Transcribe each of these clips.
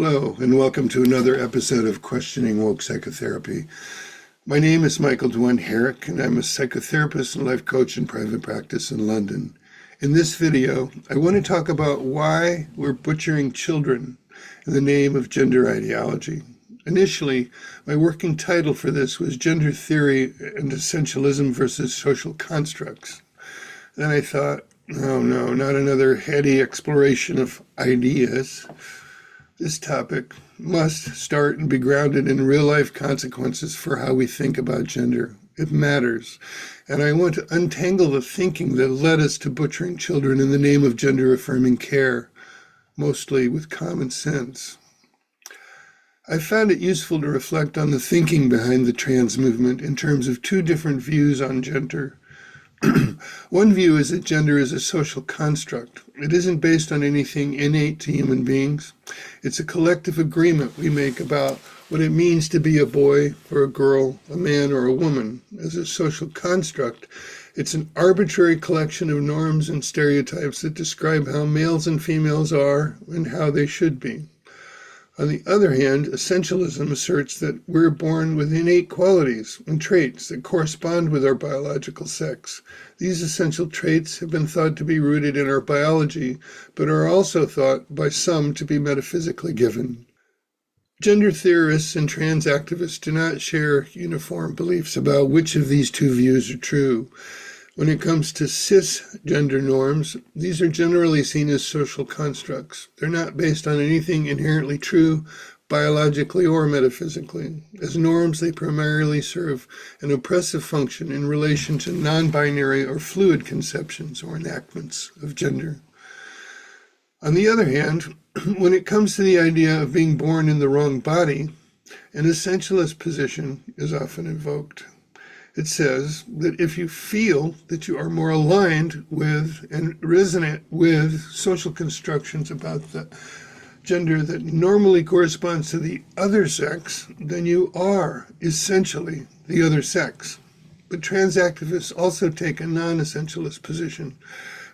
Hello, and welcome to another episode of Questioning Woke Psychotherapy. My name is Michael Dewan-Herrick, and I'm a psychotherapist and life coach in private practice in London. In this video, I want to talk about why we're butchering children in the name of gender ideology. Initially, my working title for this was Gender Theory and Essentialism versus Social Constructs. Then I thought, oh no, not another heady exploration of ideas. This topic must start and be grounded in real-life consequences for how we think about gender. It matters. And I want to untangle the thinking that led us to butchering children in the name of gender-affirming care, mostly with common sense. I found it useful to reflect on the thinking behind the trans movement in terms of two different views on gender. One view is that gender is a social construct. It isn't based on anything innate to human beings. It's a collective agreement we make about what it means to be a boy or a girl, a man or a woman. As a social construct, it's an arbitrary collection of norms and stereotypes that describe how males and females are and how they should be. On the other hand, essentialism asserts that we're born with innate qualities and traits that correspond with our biological sex. These essential traits have been thought to be rooted in our biology, but are also thought by some to be metaphysically given. Gender theorists and trans activists do not share uniform beliefs about which of these two views are true. When it comes to cisgender norms, these are generally seen as social constructs. They're not based on anything inherently true, biologically or metaphysically. As norms, they primarily serve an oppressive function in relation to non-binary or fluid conceptions or enactments of gender. On the other hand, when it comes to the idea of being born in the wrong body, an essentialist position is often invoked. It says that if you feel that you are more aligned with and resonant with social constructions about the gender that normally corresponds to the other sex, then you are essentially the other sex. But trans activists also take a non-essentialist position.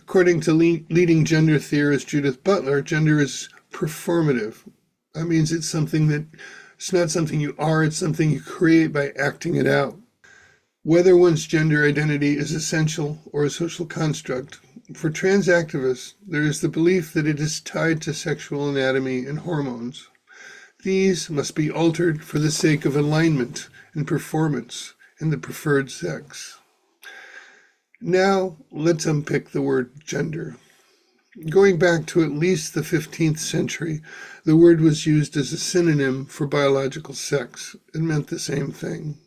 According to leading gender theorist Judith Butler, gender is performative. That means it's not something you are, it's something you create by acting it out. Whether one's gender identity is essential or a social construct, for trans activists, there is the belief that it is tied to sexual anatomy and hormones. These must be altered for the sake of alignment and performance in the preferred sex. Now, let's unpick the word gender. Going back to at least the 15th century, the word was used as a synonym for biological sex. It meant the same thing.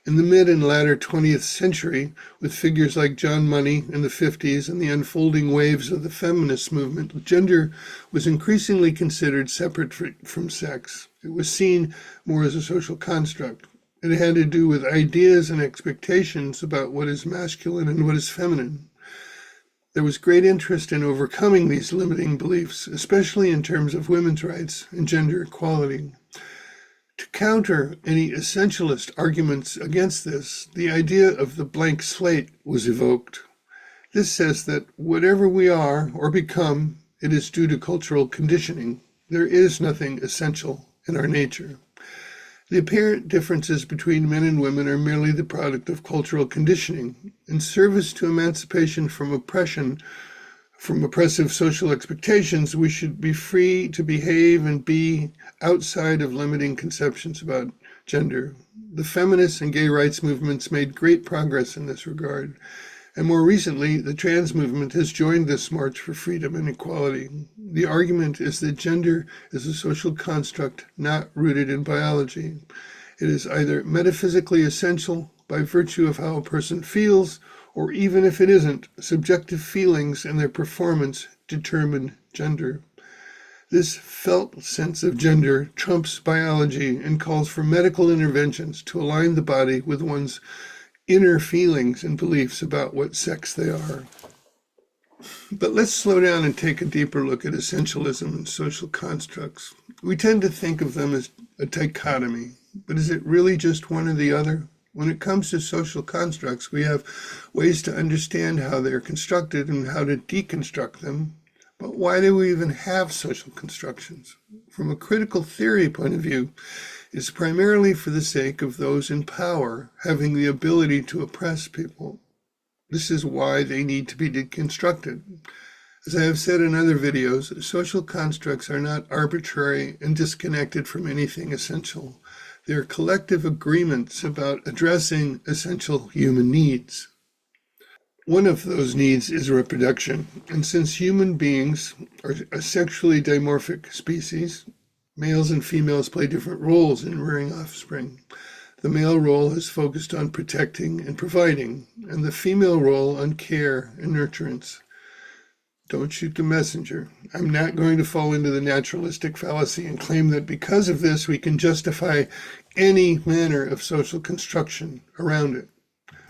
In the mid and latter 20th century, with figures like John Money in the 50s and the unfolding waves of the feminist movement, gender was increasingly considered separate from sex. It was seen more as a social construct. It had to do with ideas and expectations about what is masculine and what is feminine. There was great interest in overcoming these limiting beliefs, especially in terms of women's rights and gender equality. To counter any essentialist arguments against this, the idea of the blank slate was evoked. This says that whatever we are or become, it is due to cultural conditioning. There is nothing essential in our nature. The apparent differences between men and women are merely the product of cultural conditioning. In service to emancipation from oppression, from oppressive social expectations, we should be free to behave and be outside of limiting conceptions about gender. The feminist and gay rights movements made great progress in this regard. And more recently, the trans movement has joined this march for freedom and equality. The argument is that gender is a social construct not rooted in biology. It is either metaphysically essential by virtue of how a person feels, or even if it isn't, subjective feelings and their performance determine gender. This felt sense of gender trumps biology and calls for medical interventions to align the body with one's inner feelings and beliefs about what sex they are. But let's slow down and take a deeper look at essentialism and social constructs. We tend to think of them as a dichotomy, but is it really just one or the other? When it comes to social constructs, we have ways to understand how they're constructed and how to deconstruct them. But why do we even have social constructions? From a critical theory point of view, it's primarily for the sake of those in power having the ability to oppress people. This is why they need to be deconstructed. As I have said in other videos, social constructs are not arbitrary and disconnected from anything essential. They are collective agreements about addressing essential human needs. One of those needs is reproduction, and since human beings are a sexually dimorphic species, males and females play different roles in rearing offspring. The male role is focused on protecting and providing, and the female role on care and nurturance. Don't shoot the messenger. I'm not going to fall into the naturalistic fallacy and claim that because of this we can justify any manner of social construction around it.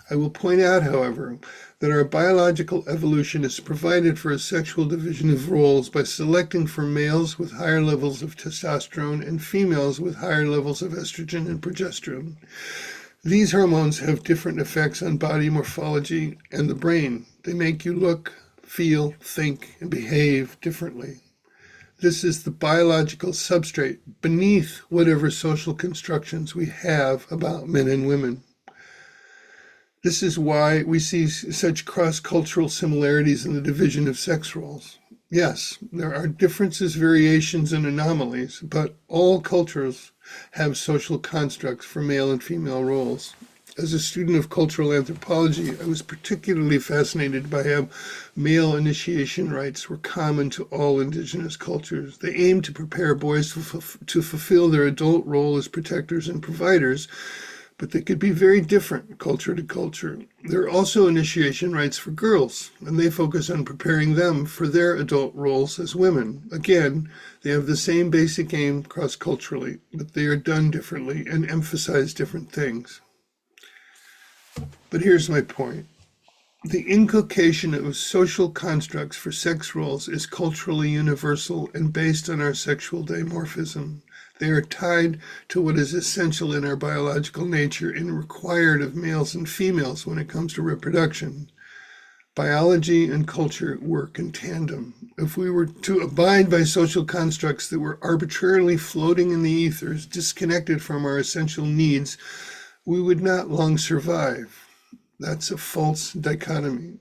I will point out, however, that our biological evolution has provided for a sexual division of roles by selecting for males with higher levels of testosterone and females with higher levels of estrogen and progesterone. These hormones have different effects on body morphology and the brain. They make you look, feel, think, and behave differently. This is the biological substrate beneath whatever social constructions we have about men and women. This is why we see such cross-cultural similarities in the division of sex roles. Yes, there are differences, variations, and anomalies, but all cultures have social constructs for male and female roles. As a student of cultural anthropology, I was particularly fascinated by how male initiation rites were common to all indigenous cultures. They aimed to prepare boys to fulfill their adult role as protectors and providers, but they could be very different culture to culture. There are also initiation rites for girls, and they focus on preparing them for their adult roles as women. Again, they have the same basic aim cross-culturally, but they are done differently and emphasize different things. But here's my point. The inculcation of social constructs for sex roles is culturally universal and based on our sexual dimorphism. They are tied to what is essential in our biological nature and required of males and females when it comes to reproduction. Biology and culture work in tandem. If we were to abide by social constructs that were arbitrarily floating in the ethers, disconnected from our essential needs, we would not long survive. That's a false dichotomy.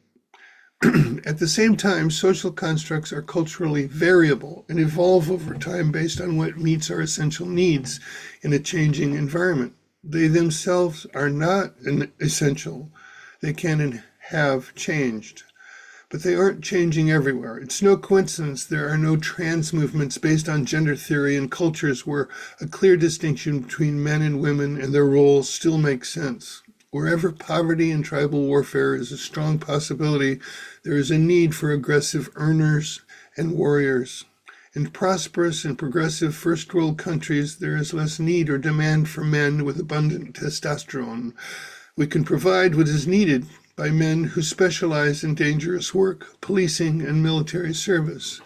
At the same time, social constructs are culturally variable and evolve over time based on what meets our essential needs in a changing environment. They themselves are not essential. They can and have changed, but they aren't changing everywhere. It's no coincidence there are no trans movements based on gender theory in cultures where a clear distinction between men and women and their roles still makes sense. Wherever poverty and tribal warfare is a strong possibility, there is a need for aggressive earners and warriors. In prosperous and progressive first world countries, there is less need or demand for men with abundant testosterone. We can provide what is needed by men who specialize in dangerous work, policing, and military service.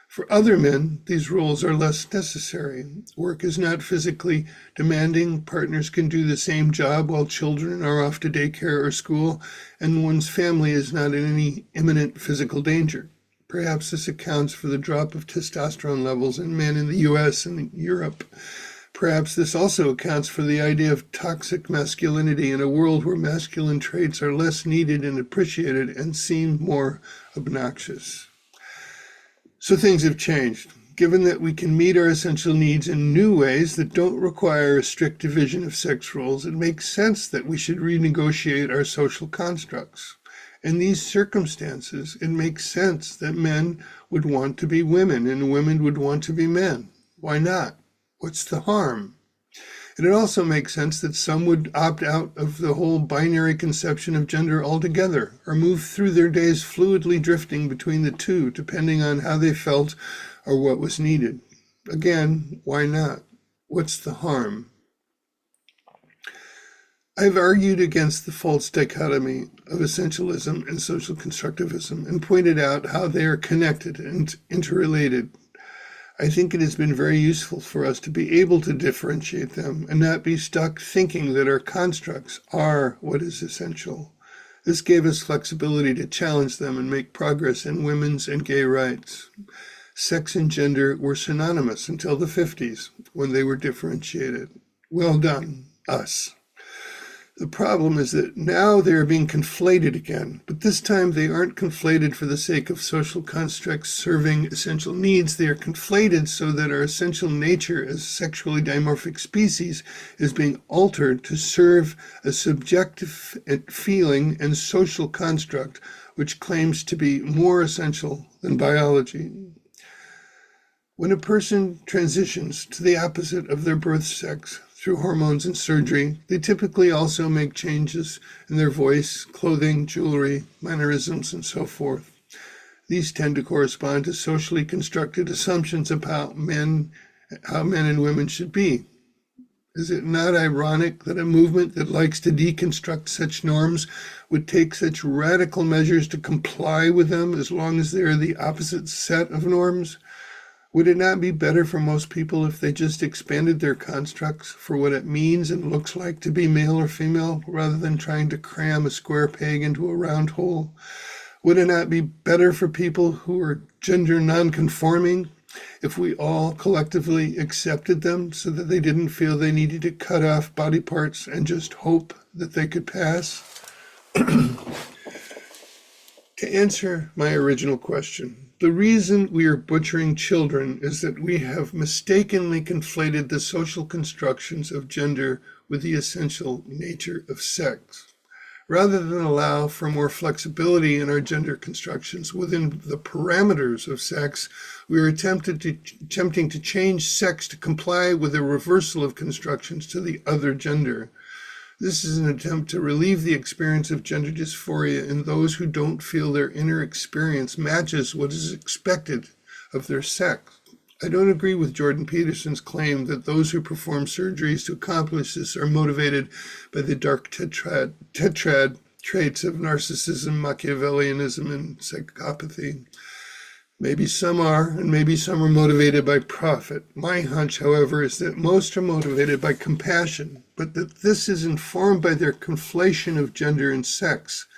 For other men, these roles are less necessary. Work is not physically demanding. Partners can do the same job while children are off to daycare or school, and one's family is not in any imminent physical danger. Perhaps this accounts for the drop of testosterone levels in men in the US and Europe. Perhaps this also accounts for the idea of toxic masculinity in a world where masculine traits are less needed and appreciated and seem more obnoxious. So things have changed. Given that we can meet our essential needs in new ways that don't require a strict division of sex roles, it makes sense that we should renegotiate our social constructs. In these circumstances, it makes sense that men would want to be women and women would want to be men. Why not? What's the harm? And it also makes sense that some would opt out of the whole binary conception of gender altogether, or move through their days fluidly drifting between the two, depending on how they felt or what was needed. Again, why not? What's the harm? I've argued against the false dichotomy of essentialism and social constructivism and pointed out how they are connected and interrelated. I think it has been very useful for us to be able to differentiate them and not be stuck thinking that our constructs are what is essential. This gave us flexibility to challenge them and make progress in women's and gay rights. Sex and gender were synonymous until the 50s, when they were differentiated. Well done, us. The problem is that now they are being conflated again, but this time they aren't conflated for the sake of social constructs serving essential needs. They are conflated so that our essential nature as sexually dimorphic species is being altered to serve a subjective feeling and social construct which claims to be more essential than biology. When a person transitions to the opposite of their birth sex through hormones and surgery, they typically also make changes in their voice, clothing, jewelry, mannerisms, and so forth. These tend to correspond to socially constructed assumptions about how men and women should be. Is it not ironic that a movement that likes to deconstruct such norms would take such radical measures to comply with them as long as they are the opposite set of norms? Would it not be better for most people if they just expanded their constructs for what it means and looks like to be male or female, rather than trying to cram a square peg into a round hole? Would it not be better for people who are gender non-conforming if we all collectively accepted them so that they didn't feel they needed to cut off body parts and just hope that they could pass? To answer my original question, the reason we are butchering children is that we have mistakenly conflated the social constructions of gender with the essential nature of sex. Rather than allow for more flexibility in our gender constructions within the parameters of sex, we are attempting to change sex to comply with a reversal of constructions to the other gender. This is an attempt to relieve the experience of gender dysphoria in those who don't feel their inner experience matches what is expected of their sex. I don't agree with Jordan Peterson's claim that those who perform surgeries to accomplish this are motivated by the dark tetrad traits of narcissism, Machiavellianism, and psychopathy. Maybe some are, and maybe some are motivated by profit. My hunch, however, is that most are motivated by compassion, but that this is informed by their conflation of gender and sex.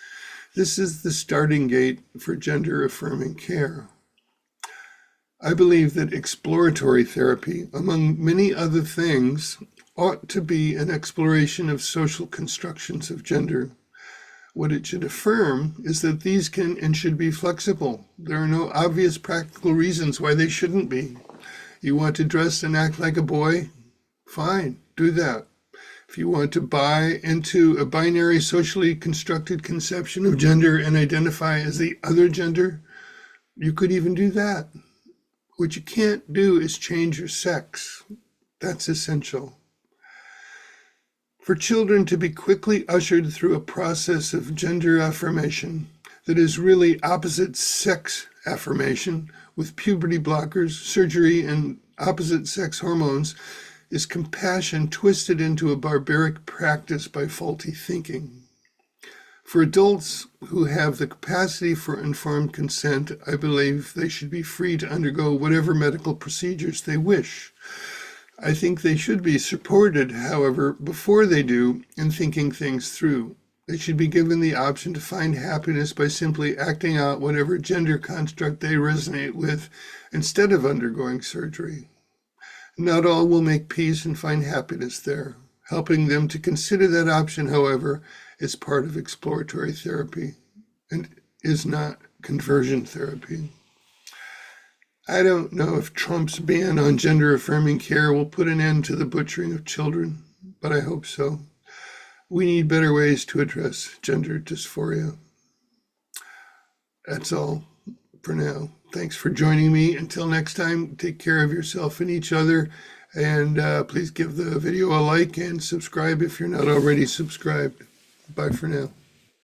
This is the starting gate for gender-affirming care. I believe that exploratory therapy, among many other things, ought to be an exploration of social constructions of gender. What it should affirm is that these can and should be flexible. There are no obvious practical reasons why they shouldn't be. You want to dress and act like a boy? Fine, do that. If you want to buy into a binary socially constructed conception of gender and identify as the other gender, you could even do that. What you can't do is change your sex. That's essential. For children to be quickly ushered through a process of gender affirmation that is really opposite sex affirmation with puberty blockers, surgery, and opposite sex hormones is compassion twisted into a barbaric practice by faulty thinking. For adults who have the capacity for informed consent, I believe they should be free to undergo whatever medical procedures they wish. I think they should be supported, however, before they do, in thinking things through. They should be given the option to find happiness by simply acting out whatever gender construct they resonate with instead of undergoing surgery. Not all will make peace and find happiness there. Helping them to consider that option, however, is part of exploratory therapy and is not conversion therapy. I don't know if Trump's ban on gender-affirming care will put an end to the butchering of children, but I hope so. We need better ways to address gender dysphoria. That's all for now. Thanks for joining me. Until next time, take care of yourself and each other, and please give the video a like and subscribe if you're not already subscribed. Bye for now.